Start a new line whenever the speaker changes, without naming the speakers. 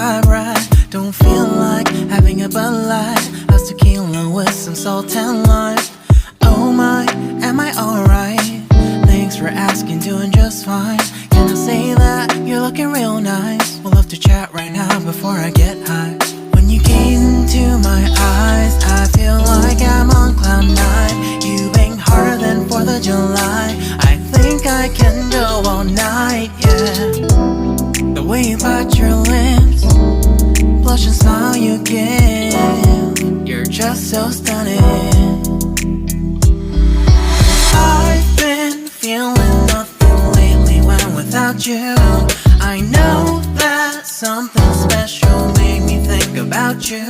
vibe right. Don't feel like having a Bud Light. How's tequila with some salt and lime? Oh my, am I alright? Thanks for asking, doing just fine. Can I say that you're looking real nice? We'll love to chat right now before I get high. When you gaze into my eyes, I feel like I'm on cloud nine. You bang harder than 4th of July. I think I can go all night, yeah. The way you bite your lips, blush and smile you give, you're just so stunning. I've been feeling nothing lately when without you. I know that something special made me think about you.